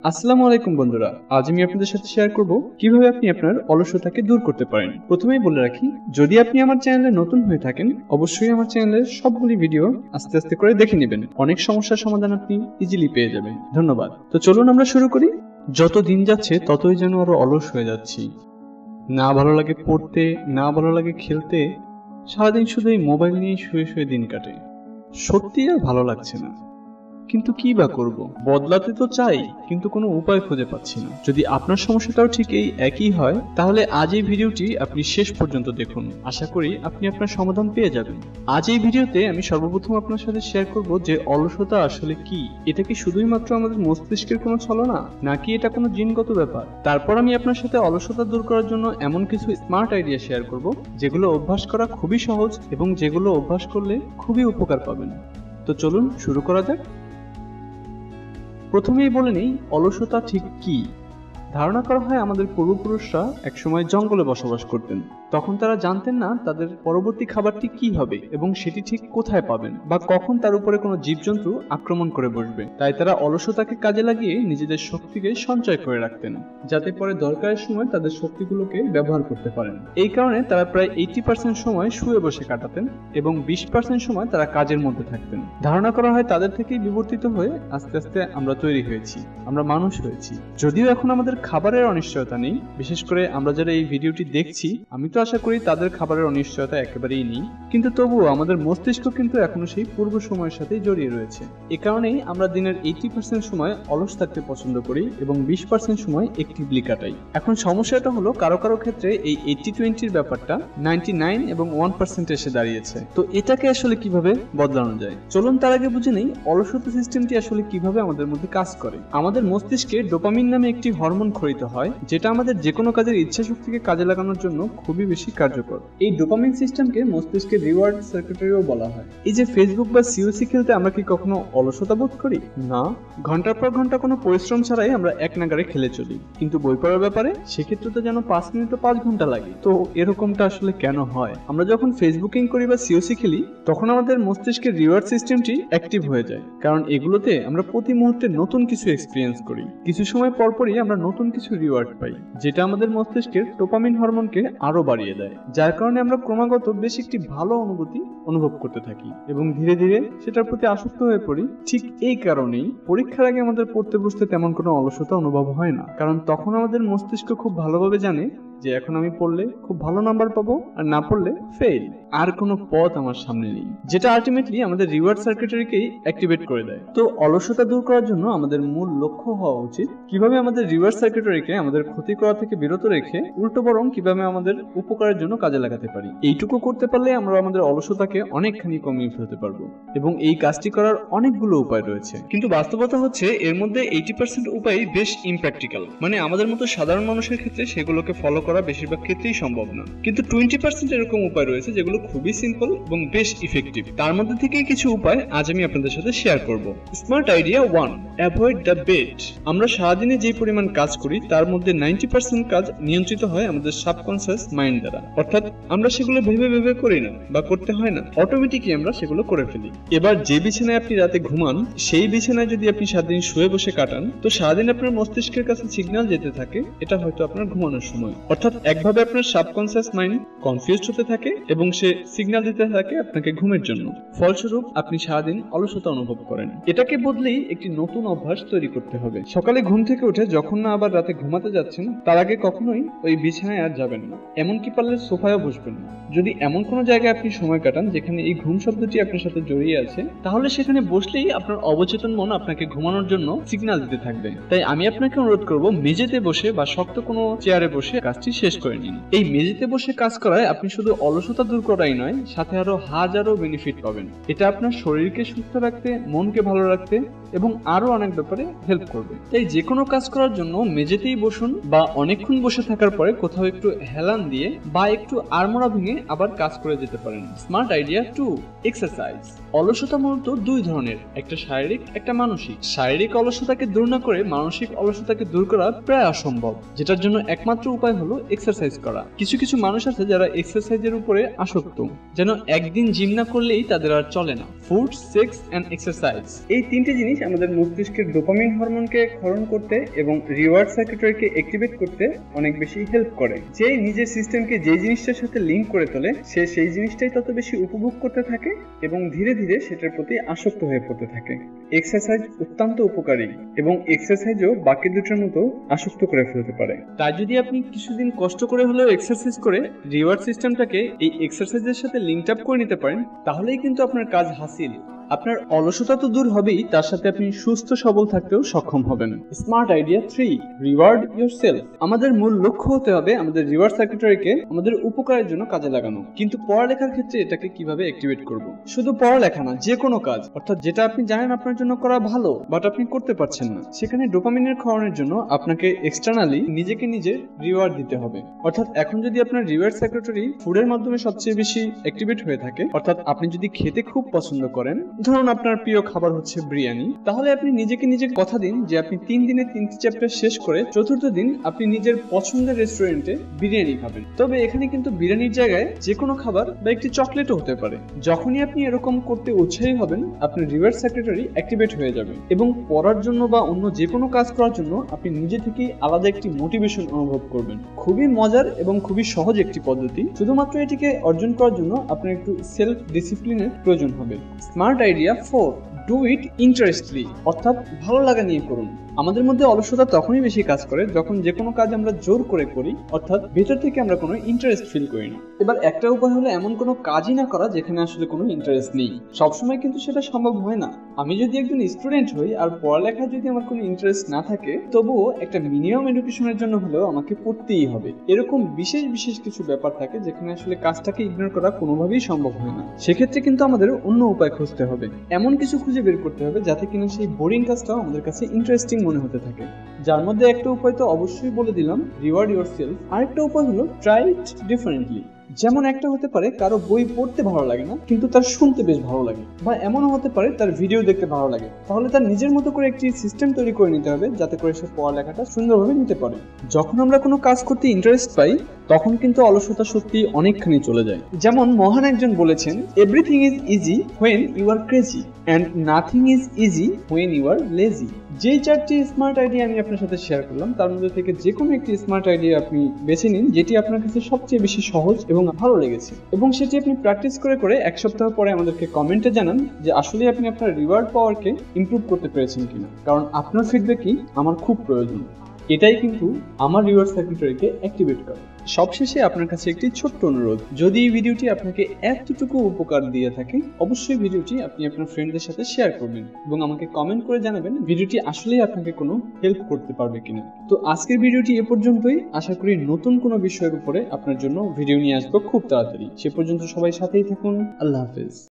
আসসালামু আলাইকুম বন্ধুরা, আজ আমি আপনাদের সাথে শেয়ার করব কিভাবে আপনি আপনার অলসতাকে দূর করতে পারেন। প্রথমেই বলে রাখি, যদি আপনি আমার চ্যানেলে নতুন হয়ে থাকেন অবশ্যই আমার চ্যানেলের সবগুলি ভিডিও আস্তে আস্তে করে দেখে নেবেন। অনেক সমস্যার সমাধান আপনি ইজিলি পেয়ে যাবেন। ধন্যবাদ। তো চলুন আমরা শুরু করি। যত দিন যাচ্ছে ততই যেন আরো অলস হয়ে যাচ্ছি। না ভালো লাগে পড়তে, না ভালো লাগে খেলতে, সারাদিন শুধু এই মোবাইল নিয়ে শুয়ে শুয়ে দিন কাটে। সত্যি আর ভালো লাগছে না, কিন্তু কি বা করব? বদলাতে তো চাই, কিন্তু কোনো উপায় খুঁজে পাচ্ছি না। যদি আপনার সমস্যাটাও ঠিক এই একই হয় তাহলে আজ এই ভিডিওটি আপনি শেষ পর্যন্ত দেখুন। আশা করি আপনি আপনার সমাধান পেয়ে যাবেন। আজ এই ভিডিওতে আমি সর্বপ্রথম আপনার সাথে শেয়ার করব যে অলসতা আসলে কি। এটা কি শুধুই মাত্র আমাদের মস্তিষ্কের কোনো ছলনা, নাকি এটা কোনো জিনগত ব্যাপার? তারপর আমি আপনার সাথে অলসতা দূর করার জন্য এমন কিছু স্মার্ট আইডিয়া শেয়ার করব যেগুলো অভ্যাস করা খুবই সহজ এবং যেগুলো অভ্যাস করলে খুবই উপকার পাবেন। তো চলুন শুরু করা যাক। প্রথমেই বলে নেই, অলসতা ঠিক কি। ধারণা করা হয় আমাদের পূর্বপুরুষরা একসময় জঙ্গলে বসবাস করতেন। তখন তারা জানতেন না তাদের পরবর্তী খাবারটি কি হবে এবং সেটি ঠিক কোথায় পাবেন বা কখন তার উপরে কোনো জীবজন্তু আক্রমণ করে বসবে। তাই তারা অলসতাকে কাজে লাগিয়ে নিজেদের শক্তিকে সঞ্চয় করে রাখতেন, যাতে পরে দরকারের সময় তাদের শক্তিগুলোকে ব্যবহার করতে পারেন। এই কারণে তারা প্রায় 80% সময় শুয়ে বসে কাটাতেন এবং 20% সময় তারা কাজের মধ্যে থাকতেন। ধারণা করা হয় তাদের থেকেই বিবর্তিত হয়ে আস্তে আস্তে আমরা তৈরি হয়েছি, আমরা মানুষ হয়েছি। যদিও এখন আমাদের খাবারের অনিশ্চয়তা নেই, বিশেষ করে আমরা যারা এই ভিডিওটি দেখছি, আমি তো আশা করি তাদের খাবারের অনিশ্চয়তা একেবারেই নেই, কিন্তু তবুও আমাদের মস্তিষ্ক কিন্তু এখনো সেই পূর্ব সময়ের সাথেই জড়িয়ে রয়েছে। এ কারণেই আমরা দিনের 80% সময় অলস থাকতে পছন্দ করি এবং 20% সময় অ্যাক্টিভলি কাটাই। এখন সমস্যাটা হলো কারো কারো ক্ষেত্রে এই 80-20 ব্যাপারটা 99 এবং 1% এসে দাঁড়িয়েছে। তো এটাকে আসলে কিভাবে বদলানো যায়? চলুন তার আগে বুঝে নেই অলসতা সিস্টেমটি আসলে কিভাবে আমাদের মধ্যে কাজ করে। আমাদের মস্তিষ্কে ডোপামিন নামে একটি হরমোন ক্ষরিত হয়, যেটা আমাদের যে কোনো কাজের ইচ্ছা শক্তিকে কাজে লাগানোর জন্য খুবই বেশি কার্যকর। এই ডোপামিন সিস্টেমকে মস্তিষ্কের রিওয়ার্ড সার্কিটরিও বলা হয়। এই যে ফেসবুক বা সিওসি খেলতে আমরা কি কখনো অলসতা বোধ করি? না, ঘন্টার পর ঘন্টা কোনো পরিশ্রম ছাড়াই আমরা এক নাগারে খেলে চলি। কিন্তু বই পড়ার ব্যাপারে সেক্ষেত্রে তো যেন 5 মিনিট ও 5 ঘন্টা লাগে। তো এরকমটা আসলে কেন হয়? আমরা যখন ফেসবুকিং করি বা সিওসি খেলি তখন আমাদের মস্তিষ্কের রিওয়ার্ড সিস্টেমটি অ্যাক্টিভ হয়ে যায়, কারণ এগুলোতে আমরা প্রতি মুহূর্তে নতুন কিছু এক্সপিরিয়েন্স করি। কিছু সময় পরপরই আমরা নতুন কিছু রিওয়ার্ড পাই, যেটা আমাদের মস্তিষ্কের ডোপামিন হরমোনকে আরো বাড়িয়ে দেয়, যার কারণে আমরা ক্রমাগত বেশ একটি ভালো অনুভূতি অনুভব করতে থাকি এবং ধীরে ধীরে সেটার প্রতি আসক্ত হয়ে পড়ি। ঠিক এই কারণেই পরীক্ষার আগে আমাদের পড়তে বসতে তেমন কোনো অলসতা অনুভব হয় না, কারণ তখন আমাদের মস্তিষ্ক খুব ভালোভাবে জানে যে এখন আমি পড়লে খুব ভালো নাম্বার পাবো, আর না পড়লে ফেল। আর কোনো পথ আমার সামনে নেই, যেটা আলটিমেটলি আমাদের রিওয়ার্ড সার্কিটরিকেই অ্যাক্টিভেট করে দেয়। তো অলসতা দূর করার জন্য আমাদের মূল লক্ষ্য হওয়া উচিত কিভাবে আমাদের রিওয়ার্ড সার্কিটরিকে আমাদের ক্ষতি করা থেকে বিরত রেখে উল্টো বরং কিভাবে আমাদের উপকারের জন্য কাজে লাগাতে পারি। এইটুকু করতে পারলে আমরা আমাদের অলসতাকে অনেকখানি কমিয়ে ফেলতে পারবো এবং এই কাজটি করার অনেকগুলো উপায় রয়েছে। কিন্তু বাস্তবতা হচ্ছে এর মধ্যে 80% উপায় বেশ ইমপ্র্যাকটিক্যাল, মানে আমাদের মতো সাধারণ মানুষের ক্ষেত্রে সেগুলোকে ফলো করা বেশিরভাগ ক্ষেত্রেই সম্ভব না। কিন্তু 20% এরকম উপায় রয়েছে যেগুলো খুবই সিম্পল এবং বেশ ইফেক্টিভ। তার মধ্যে থেকে কিছু উপায় আজ আমি আপনাদের সাথে শেয়ার করব। Smart idea 1, avoid the bet. আমরা সারাদিনে যে পরিমাণ কাজ করি তার মধ্যে 90% কাজ নিয়ন্ত্রিত হয় আমাদের সাবকনসিয়াস মাইন্ড দ্বারা, অর্থাৎ আমরা সেগুলো ভেবে ভেবে করি না বা করতে হয় না, অটোমেটিকই আমরা সেগুলো করে ফেলি। এবার যে বিছানায় আপনি রাতে ঘুমান সেই বিছানায় যদি আপনি সারাদিন শুয়ে বসে কাটান তো সারাদিন আপনার মস্তিষ্কের কাছে সিগন্যাল যেতে থাকে এটা হয়তো আপনার ঘুমানোর সময়, অর্থাৎ একভাবে আপনার সাবকনসিয়াস মাইন্ড কনফিউজড হতে থাকে এবং সে সিগন্যাল দিতে থাকে আপনাকে ঘুমের জন্য। ফলস্বরূপ আপনি সারাদিন অলসতা অনুভব করেন। এটাকে বদলেই একটি নতুন অভ্যাস তৈরি করতে হবে। সকালে ঘুম থেকে উঠে যখন না আবার রাতে ঘুমাতে যাচ্ছেন তার আগে কখনোই ওই বিছানায় আর যাবেন না, এমনকি পারলে সোফায়ও বসবেন না। যদি এমন কোনো জায়গায় আপনি সময় কাটান যেখানে এই ঘুম শব্দটি আপনার সাথে জড়িয়ে আছে তাহলে সেখানে বসলেই আপনার অবচেতন মন আপনাকে ঘুমানোর জন্য সিগন্যাল দিতে থাকবে। তাই আমি আপনাকে অনুরোধ করব মেঝেতে বসে বা শক্ত কোনো চেয়ারে বসে কাজটি শেষ করে নিন। এই মেঝেতে বসে কাজ করায় আপনি শুধু অলসতা দূর করাই নয়, সাথে আরো হাজারো বেনিফিট পাবেন। এটা আপনার শরীরকে সুস্থ রাখতে, মনকে ভালো রাখতে এবং আরো অনেক ব্যাপারে হেল্প করবে। তাই যে কোনো কাজ করার জন্য মেঝেতেই বসুন বা অনেকক্ষণ বসে থাকার পরে কোথাও একটু হেলান দিয়ে বা একটু আড়মোড়া ভেঙে আবার কাজ করে যেতে পারেন। Smart idea 2, exercise. অলসতা মূলত দুই ধরনের, একটা শারীরিক, একটা মানসিক। শারীরিক অলসতাকে দূর না করে মানসিক অলসতাকে দূর করা প্রায় অসম্ভব, যেটার জন্য একমাত্র উপায় হলো এক্সারসাইজ করা। কিছু কিছু মানুষ আছে যারা এক্সারসাইজের উপরে আসক্ত, যেন একদিন জিম না করলেই তাদের আর চলে না। ফুড, সেক্স এন্ড এক্সারসাইজ, এই তিনটে জিনিস আমাদের মস্তিষ্কের ডোপামিন হরমোনকে ক্ষরণ করতে এবং রিওয়ার্ড সার্কিটরিকে অ্যাক্টিভেট করতে অনেক বেশি হেল্প করে। যে নিজের সিস্টেমকে যে জিনিসটার সাথে লিঙ্ক করে তোলে সে সেই জিনিসটাই তত বেশি উপভোগ করতে থাকে এবং ধীরে ধীরে সেটার প্রতি আসক্ত হয়ে পড়তে থাকে। এক্সারসাইজ অত্যন্ত উপকারী এবং এক্সারসাইজও বাকি দুটোর মতো আসক্ত করে ফেলতে পারে। তাই যদি আপনি কিছুদিন কষ্ট করে হলেও এক্সারসাইজ করে রিওয়ার্ড সিস্টেমটাকে এই এক্সারসাইজের সাথে লিঙ্ক আপ করে নিতে পারেন, তাহলেই কিন্তু আপনার কাজ হাসিল। আপনার অলসতা তো দূর হবেই, তার সাথে আপনি সুস্থ সবল থাকতেও সক্ষম হবেন। Smart idea 3, reward yourself. আমাদের মূল লক্ষ্য হতে হবে আমাদের রিওয়ার্ড সার্কিটরিকে আমাদের উপকারের জন্য কাজে লাগানো। কিন্তু পড়ালেখার ক্ষেত্রে এটাকে কিভাবে অ্যাক্টিভেট করব? শুধু পড়ালেখা না, যে কোনো কাজ, অর্থাৎ যেটা আপনি জানেন আপনার জন্য করা ভালো বাট আপনি করতে পারছেন না, সেখানে ডোপামিনের ক্ষরণের জন্য আপনাকে এক্সটার্নালি নিজেকে নিজে রিওয়ার্ড দিতে হবে। অর্থাৎ এখন যদি আপনার রিওয়ার্ড সার্কিটরি ফুডের মাধ্যমে সবচেয়ে বেশি অ্যাক্টিভেট হয়ে থাকে, অর্থাৎ আপনি যদি খেতে খুব পছন্দ করেন, ধরুন আপনার প্রিয় খাবার হচ্ছে বিরিয়ানি, তাহলে আপনি নিজেকে নিজে কথা দিন যে আপনি 3 দিনে 3টি চ্যাপ্টার শেষ করে চতুর্থ দিন আপনি নিজের পছন্দের রেস্টুরেন্টে বিরিয়ানি খাবেন। তবে এখানে কিন্তু বিরিয়ানির জায়গায় যে কোনো খাবার বা একটি চকলেটও হতে পারে। যখনই আপনি এরকম করতে উৎসাহী হবেন, আপনার রিওয়ার্ড সার্কিটরি অ্যাক্টিভেট হয়ে যাবে এবং পড়ার জন্য বা অন্য যে কোনো কাজ করার জন্য আপনি নিজে থেকেই আলাদা একটি মোটিভেশন অনুভব করবেন। খুবই মজার এবং খুবই সহজ একটি পদ্ধতি। শুধুমাত্র এটিকে অর্জন করার জন্য আপনার একটু সেলফ ডিসিপ্লিনের প্রয়োজন হবে। স্মার্ট আইডিয়া 4, ডু ইট ইন্টারেস্টলি, অর্থাৎ ভালো লাগা নিয়ে করুন। আমাদের মধ্যে অলসতা তখনই বেশি কাজ করে যখন যে কোনো কাজ আমরা জোর করে করি, অর্থাৎ ভেতর থেকে আমরা কোনো ইন্টারেস্ট ফিল করি না। এবার একটা উপায় হলো এমন কোনো কাজই না করা যেখানে আসলে কোনো ইন্টারেস্ট নেই। সবসময় কিন্তু সেটা সম্ভব হয় না। আমি যদি একজন স্টুডেন্ট হই আর পড়ালেখায় যদি আমার কোনো ইন্টারেস্ট না থাকে, তবুও একটা মিনিমাম এডুকেশনের জন্য হলেও আমাকে পড়তেই হবে। এরকম বিশেষ বিশেষ কিছু ব্যাপার থাকে যেখানে আসলে কাজটাকে ইগনোর করা কোনোভাবেই সম্ভব হয় না। সেক্ষেত্রে কিন্তু আমাদের অন্য উপায় খুঁজতে হবে, এমন কিছু খুঁজে বের করতে হবে যাতে কিনা সেই বোরিং কাজটাও আমাদের কাছে ইন্টারেস্টিং মনে হতে থাকে। যার মধ্যে একটা উপায় তো অবশ্যই বলে দিলাম, রিওয়ার্ড ইয়োরসেলফ। আরেকটা উপায় হলো ট্রাই ইট ডিফারেন্টলি। যেমন একটা হতে পারে কারো বই পড়তে ভালো লাগে না কিন্তু তার শুনতে বেশ ভালো লাগে, বা এমনও হতে পারে তার ভিডিও দেখতে ভালো লাগে। তাহলে তার নিজের মতো করে একটি সিস্টেম তৈরি করে নিতে হবে যাতে করে সে পড়ালেখাটা সুন্দরভাবে নিতে পারে। যখন আমরা কোনো কাজ করতে ইন্টারেস্ট পাই তখন কিন্তু অলসতা সত্যি অনেকখানি চলে যায়। যেমন মহান একজন বলেছেন, everything is easy when you are crazy and nothing is easy when you are lazy. যেই 4টি স্মার্ট আইডিয়া আমি আপনার সাথে শেয়ার করলাম তার মধ্যে থেকে যে কোনো একটি স্মার্ট আইডিয়া আপনি বেছে নিন যেটি আপনার কাছে সবচেয়ে বেশি সহজ এবং ভালো লেগেছে, এবং সেটি আপনি প্র্যাকটিস করে করে 1 সপ্তাহ পরে আমাদেরকে কমেন্টে জানান যে আসলে আপনি আপনার রিওয়ার্ড পাওয়ারকে ইমপ্রুভ করতে পেরেছেন কিনা, কারণ আপনার ফিডব্যাকই আমার খুব প্রয়োজন। এটাই কিন্তু আমার রিওয়ার্ড সার্কিটরিকে অ্যাক্টিভেট করে। সবশেষে আপনার কাছে একটি ছোট্ট অনুরোধ, যদি এই ভিডিওটি আপনাকে এতটুকু উপকার দিয়ে থাকে অবশ্যই ভিডিওটি আপনি আপনার ফ্রেন্ডদের সাথে শেয়ার করবেন এবং আমাকে কমেন্ট করে জানাবেন ভিডিওটি আসলেই আপনাকে কোনো হেল্প করতে পারবে কিনা। তো আজকের ভিডিওটি এ পর্যন্তই। আশা করি নতুন কোনো বিষয়ের উপরে আপনার জন্য ভিডিও নিয়ে আসবো খুব তাড়াতাড়ি। সে পর্যন্ত সবাই সাথেই থাকুন। আল্লাহ হাফেজ।